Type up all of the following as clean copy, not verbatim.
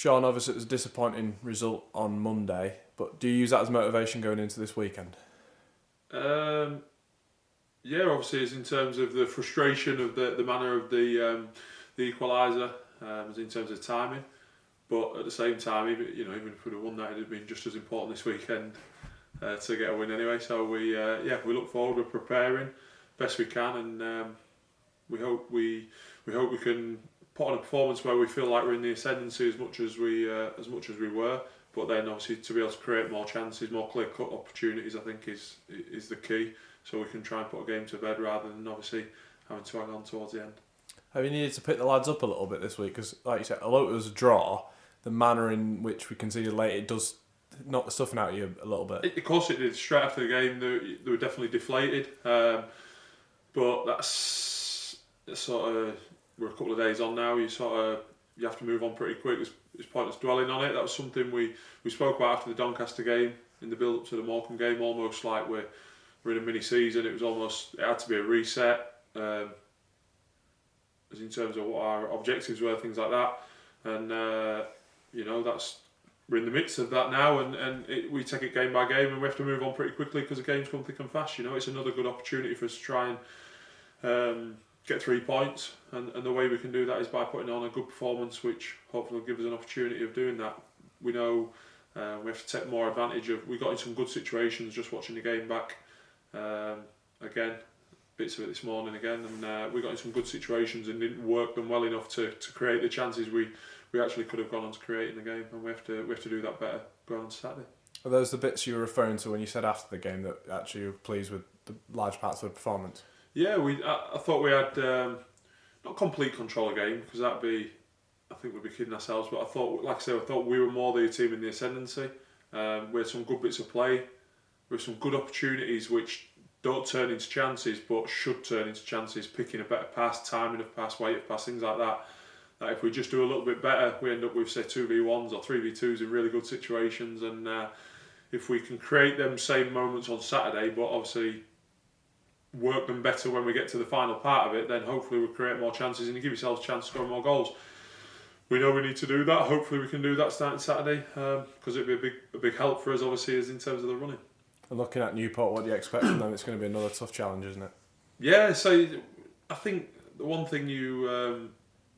Shaun, obviously it was a disappointing result on Monday, but do you use that as motivation going into this weekend? Yeah, obviously it's in terms of the frustration of the manner of the equaliser, as in terms of timing. But at the same time, even if we'd have won that, it'd have been just as important this weekend to get a win anyway. So we look forward. We're preparing best we can, and we hope we can put on a performance where we feel like we're in the ascendancy as much as we were. But then obviously to be able to create more chances, more clear-cut opportunities, I think is the key. So we can try and put a game to bed rather than obviously having to hang on towards the end. Have you needed to pick the lads up a little bit this week? Because, like you said, although it was a draw, the manner in which we conceded late, it does knock the stuffing out of you a little bit. Of course it did. Straight after the game, they were definitely deflated. But that's sort of, we're a couple of days on now. You have to move on pretty quick. It's pointless dwelling on it. That was something we spoke about after the Doncaster game in the build up to the Morecambe game. Almost like we're in a mini season. It had to be a reset. As in terms of what our objectives were, things like that, and we're in the midst of that now, and we take it game by game, and we have to move on pretty quickly because the games come thick and fast. It's another good opportunity for us to try and get 3 points, and the way we can do that is by putting on a good performance, which hopefully will give us an opportunity of doing that. We know we have to take more advantage of. We got in some good situations just watching the game back again. Bits of it this morning again, and we got in some good situations and didn't work them well enough to create the chances we actually could have gone on to create in the game, and we have to do that better going on to Saturday. Are those the bits you were referring to when you said after the game that actually you were pleased with the large parts of the performance? Yeah, I thought we had not complete control of the game, because I think we'd be kidding ourselves, but I thought we were more the team in the ascendancy. We had some good bits of play, with some good opportunities which don't turn into chances but should turn into chances, picking a better pass, timing of pass, weight of pass, things like that. That if we just do a little bit better, we end up with say 2v1s or 3v2s in really good situations, and if we can create them same moments on Saturday but obviously work them better when we get to the final part of it, then hopefully we'll create more chances and you give yourselves a chance to score more goals. We know we need to do that. Hopefully we can do that starting Saturday, because it'd be a big help for us obviously as in terms of the running. And looking at Newport, what do you expect from them? It's going to be another tough challenge, isn't it? Yeah, so I think the one thing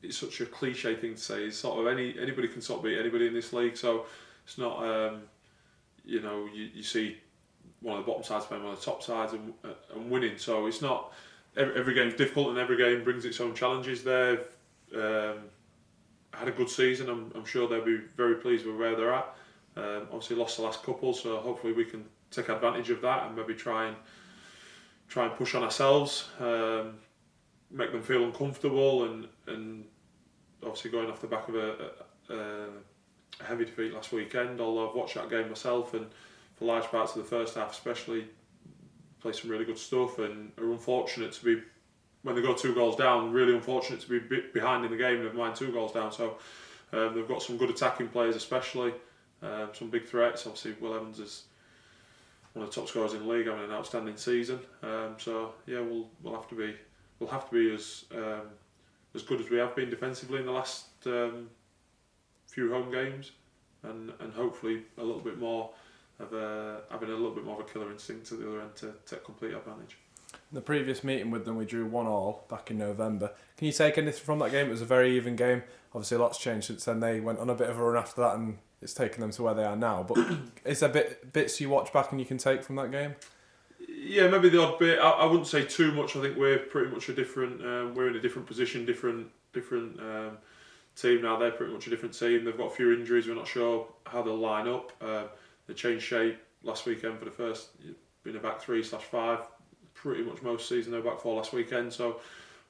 it's such a cliche thing to say, is sort of anybody can sort of beat anybody in this league, so it's not, you see one of the bottom sides playing one of the top sides and winning, so it's not, every game's difficult and every game brings its own challenges. They've had a good season. I'm sure they'll be very pleased with where they're at. Obviously lost the last couple, so hopefully we can take advantage of that and maybe try and push on ourselves, make them feel uncomfortable, and obviously going off the back of a heavy defeat last weekend, although I've watched that game myself and for large parts of the first half especially played some really good stuff, and are unfortunate to be, when they go 2 goals down, really unfortunate to be behind in the game, never mind 2 goals down. So they've got some good attacking players especially, some big threats. Obviously Will Evans is one of the top scorers in the league, having an outstanding season. So yeah, we'll have to be as good as we have been defensively in the last few home games, and hopefully a little bit more of having a little bit more of a killer instinct at the other end to take complete advantage. In the previous meeting with them, we drew 1-1 back in November. Can you take anything from that game? It was a very even game. Obviously, a lot's changed since then. They went on a bit of a run after that, and it's taken them to where they are now. But is there bits you watch back and you can take from that game? Yeah, maybe the odd bit. I wouldn't say too much. I think we're pretty much a different. We're in a different position, different team now. They're pretty much a different team. They've got a few injuries. We're not sure how they'll line up. They changed shape last weekend for the first. Been a back 3/5. Pretty much most season they're back 4 last weekend. So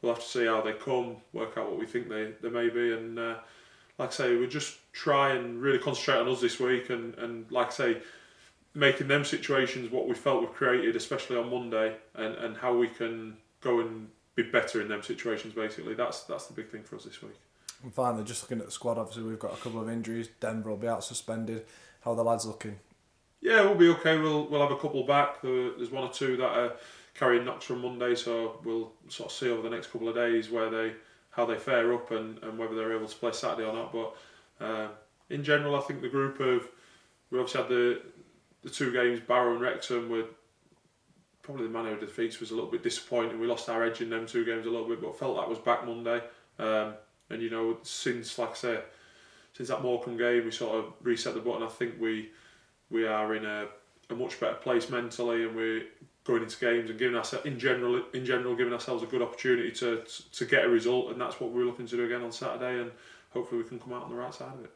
we'll have to see how they come. Work out what we think they may be, and like I say, we'll just try and really concentrate on us this week, and like I say, making them situations what we felt we've created, especially on Monday, and how we can go and be better in them situations. Basically, that's the big thing for us this week. And finally, just looking at the squad, obviously we've got a couple of injuries. Denver will be out suspended. How are the lads looking? Yeah, we'll be okay. We'll have a couple back. There's 1 or 2 that are carrying knocks from Monday, so we'll sort of see over the next couple of days how they fare up and whether they're able to play Saturday or not. But in general, I think the group of we obviously had the 2 games, Barrow and Wrexham, were probably the manner of the defeats was a little bit disappointing. We lost our edge in them 2 games a little bit, but felt that was back Monday. And you know, since, like I say, since that Morecambe game, we sort of reset the button. I think we are in a much better place mentally, and we're going into games and giving ourselves, in general, giving ourselves a good opportunity to get a result, and that's what we're looking to do again on Saturday, and hopefully we can come out on the right side of it.